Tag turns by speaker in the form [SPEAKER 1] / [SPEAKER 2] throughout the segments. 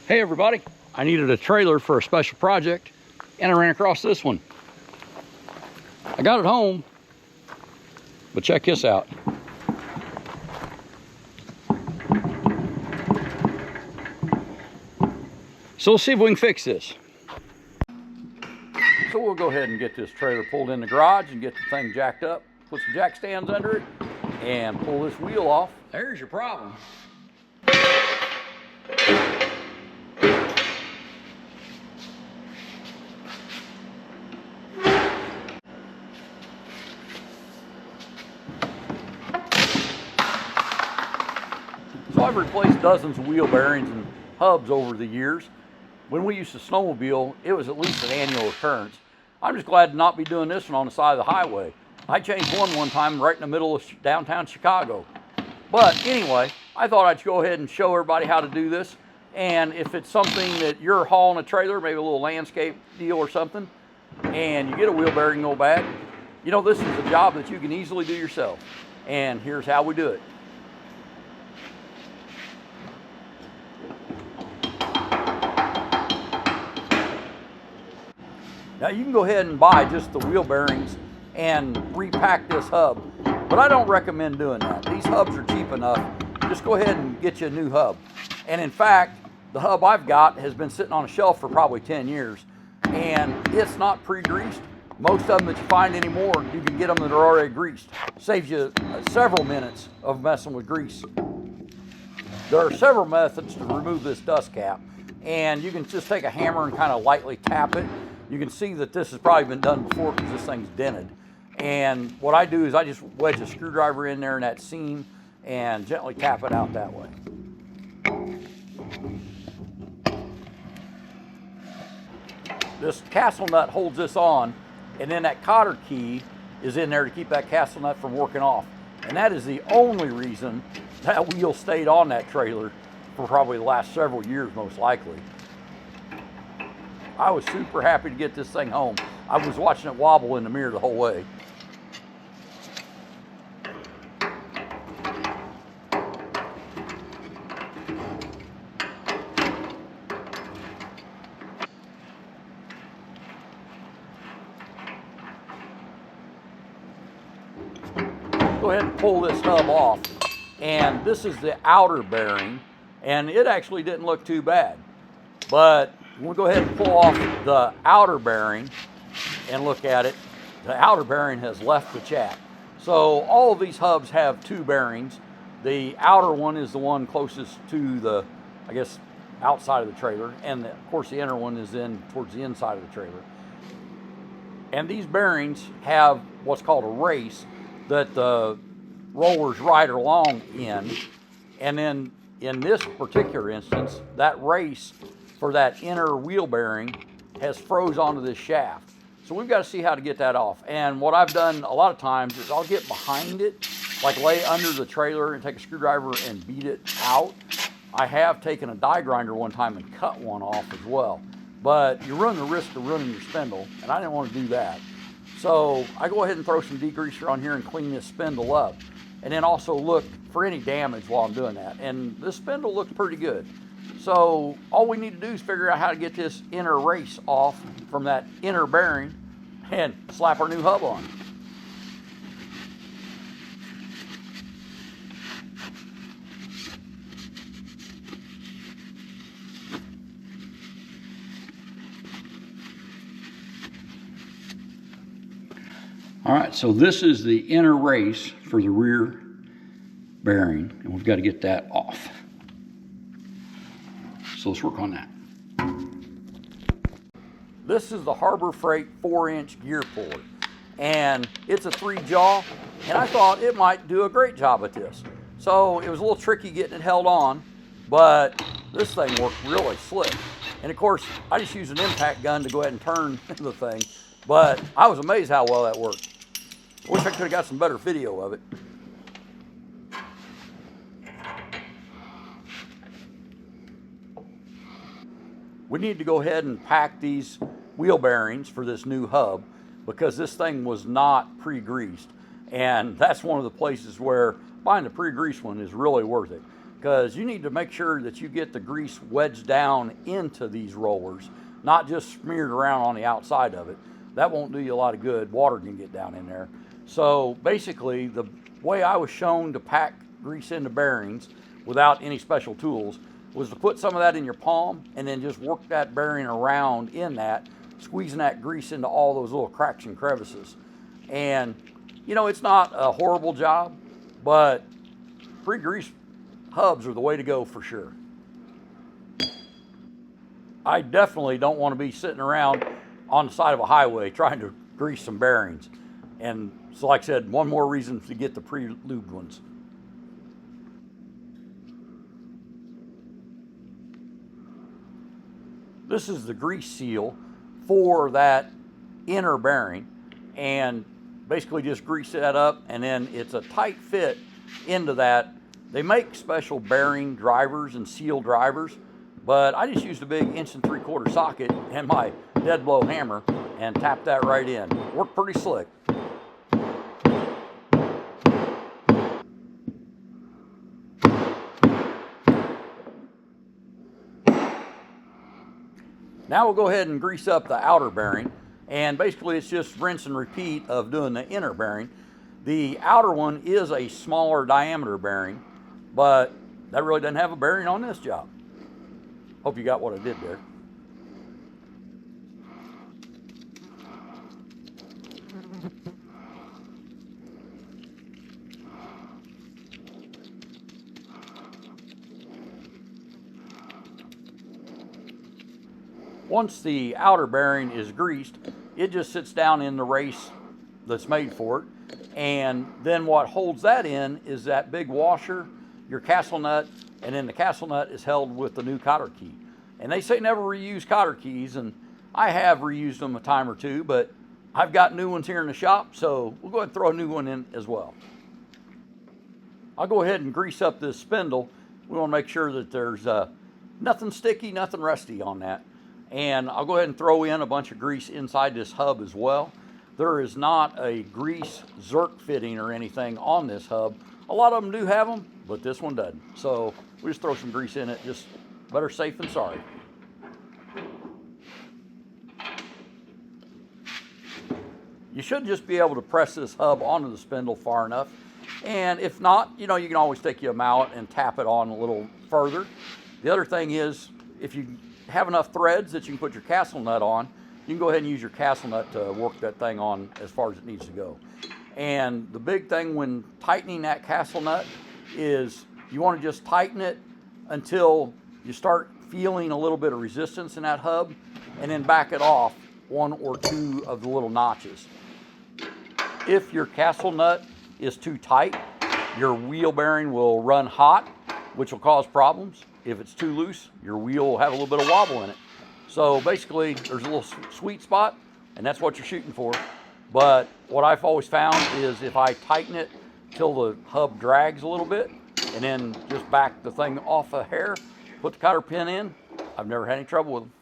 [SPEAKER 1] Hey everybody, I needed a trailer for a special project and I ran across this one. I got it home, but check this out. So let's see if we can fix this. So we'll go ahead and get this trailer pulled in the garage and get the thing jacked up, put some jack stands under it, and pull this wheel off. There's your problem. So I've replaced dozens of wheel bearings and hubs over the years. When we used to snowmobile, it was at least an annual occurrence. I'm just glad to not be doing this one on the side of the highway. I changed one time right in the middle of downtown Chicago. But anyway, I thought I'd go ahead and show everybody how to do this. And if it's something that you're hauling a trailer, maybe a little landscape deal or something, and you get a wheel bearing go bad, you know, this is a job that you can easily do yourself. And here's how we do it. Now you can go ahead and buy just the wheel bearings and repack this hub, but I don't recommend doing that. These hubs are cheap enough. Just go ahead and get you a new hub. And in fact, the hub I've got has been sitting on a shelf for probably 10 years and it's not pre-greased. Most of them that you find anymore, you can get them that are already greased. Saves you several minutes of messing with grease. There are several methods to remove this dust cap, and you can just take a hammer and kind of lightly tap it. You can see that this has probably been done before because this thing's dented. And what I do is I just wedge a screwdriver in there in that seam and gently tap it out that way. This castle nut holds this on, and then that cotter key is in there to keep that castle nut from working off. And that is the only reason that wheel stayed on that trailer for probably the last several years, most likely. I was super happy to get this thing home. I was watching it wobble in the mirror the whole way. Go ahead and pull this hub off. And this is the outer bearing, and it actually didn't look too bad. But we'll go ahead and pull off the outer bearing and look at it. The outer bearing has left the chat. So all of these hubs have two bearings. The outer one is the one closest to the, I guess, outside of the trailer. And of course the inner one is in towards the inside of the trailer. And these bearings have what's called a race that the rollers ride along in. And then in this particular instance, that race for that inner wheel bearing has froze onto this shaft. So we've got to see how to get that off. And what I've done a lot of times is I'll get behind it, like lay under the trailer and take a screwdriver and beat it out. I have taken a die grinder one time and cut one off as well. But you run the risk of ruining your spindle, and I didn't want to do that. So I go ahead and throw some degreaser on here and clean this spindle up. And then also look for any damage while I'm doing that. And this spindle looks pretty good. So all we need to do is figure out how to get this inner race off from that inner bearing and slap our new hub on. All right, so this is the inner race for the rear bearing, and we've got to get that off. So let's work on that. This is the Harbor Freight 4-inch gear puller, and it's a 3-jaw, and I thought it might do a great job at this. So it was a little tricky getting it held on, but this thing worked really slick. And of course, I just used an impact gun to go ahead and turn the thing, but I was amazed how well that worked. I wish I could have got some better video of it. We need to go ahead and pack these wheel bearings for this new hub because this thing was not pre-greased. And that's one of the places where buying the pre-greased one is really worth it. because you need to make sure that you get the grease wedged down into these rollers, not just smeared around on the outside of it. That won't do you a lot of good. Water can get down in there. So basically, the way I was shown to pack grease into bearings without any special tools was to put some of that in your palm and then just work that bearing around in that, squeezing that grease into all those little cracks and crevices. And you know, it's not a horrible job, but pre-grease hubs are the way to go for sure. I definitely don't want to be sitting around on the side of a highway trying to grease some bearings. And so like I said, one more reason to get the pre-lubed ones. This is the grease seal for that inner bearing, and basically just grease that up, and then it's a tight fit into that. They make special bearing drivers and seal drivers, but I just used a big 1 3/4 socket and my dead blow hammer and tapped that right in. Worked pretty slick. Now we'll go ahead and grease up the outer bearing, and basically it's just rinse and repeat of doing the inner bearing. The outer one is a smaller diameter bearing, but that really doesn't have a bearing on this job. Hope you got what I did there. Once the outer bearing is greased, it just sits down in the race that's made for it. And then what holds that in is that big washer, your castle nut, and then the castle nut is held with the new cotter key. And they say never reuse cotter keys, and I have reused them a time or two, but I've got new ones here in the shop, so we'll go ahead and throw a new one in as well. I'll go ahead and grease up this spindle. We want to make sure that there's nothing sticky, nothing rusty on that. And I'll go ahead and throw in a bunch of grease inside this hub as well. There is not a grease zerk fitting or anything on this hub. A lot of them do have them, but this one doesn't. So we just throw some grease in it, just better safe than sorry. You should just be able to press this hub onto the spindle far enough. And if not, you know, you can always take your mallet and tap it on a little further. The other thing is, if you have enough threads that you can put your castle nut on, you can go ahead and use your castle nut to work that thing on as far as it needs to go. And the big thing when tightening that castle nut is you want to just tighten it until you start feeling a little bit of resistance in that hub, and then back it off 1 or 2 of the little notches. If your castle nut is too tight, your wheel bearing will run hot, which will cause problems. If it's too loose, your wheel will have a little bit of wobble in it. So basically, there's a little sweet spot, and that's what you're shooting for. But what I've always found is if I tighten it till the hub drags a little bit, and then just back the thing off a hair, put the cotter pin in, I've never had any trouble with them.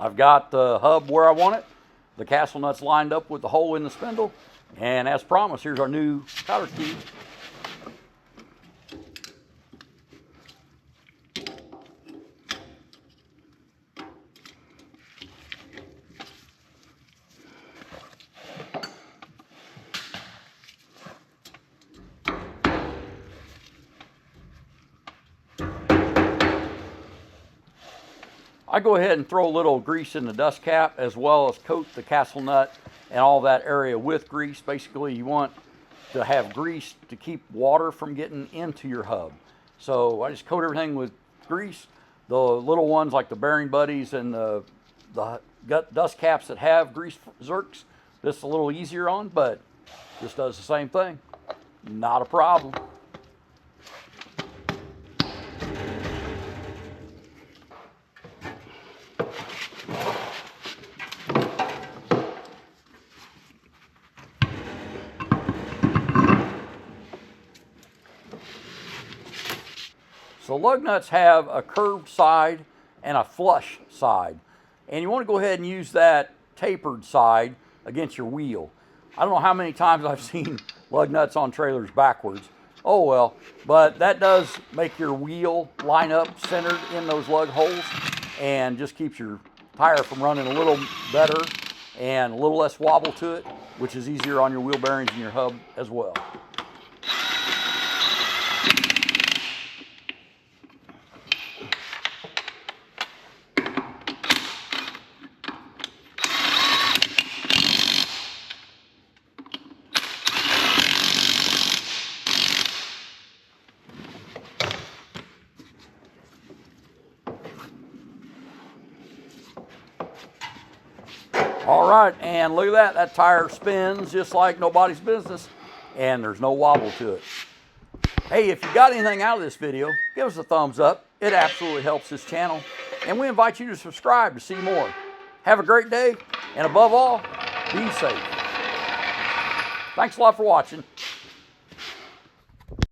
[SPEAKER 1] I've got the hub where I want it. The castle nut's lined up with the hole in the spindle. And as promised, here's our new cotter key. I go ahead and throw a little grease in the dust cap, as well as coat the castle nut and all that area with grease. Basically, you want to have grease to keep water from getting into your hub. So I just coat everything with grease. The little ones like the bearing buddies and the dust caps that have grease zerks, this is a little easier on, but this does the same thing. Not a problem. So lug nuts have a curved side and a flush side. And you want to go ahead and use that tapered side against your wheel. I don't know how many times I've seen lug nuts on trailers backwards. Oh well, but that does make your wheel line up centered in those lug holes and just keeps your tire from running a little better and a little less wobble to it, which is easier on your wheel bearings and your hub as well. All right, and look at that tire spins just like nobody's business, and there's no wobble to it. Hey, if you got anything out of this video, give us a thumbs up. It absolutely helps this channel, and we invite you to subscribe to see more. Have a great day, and above all, be safe. Thanks a lot for watching.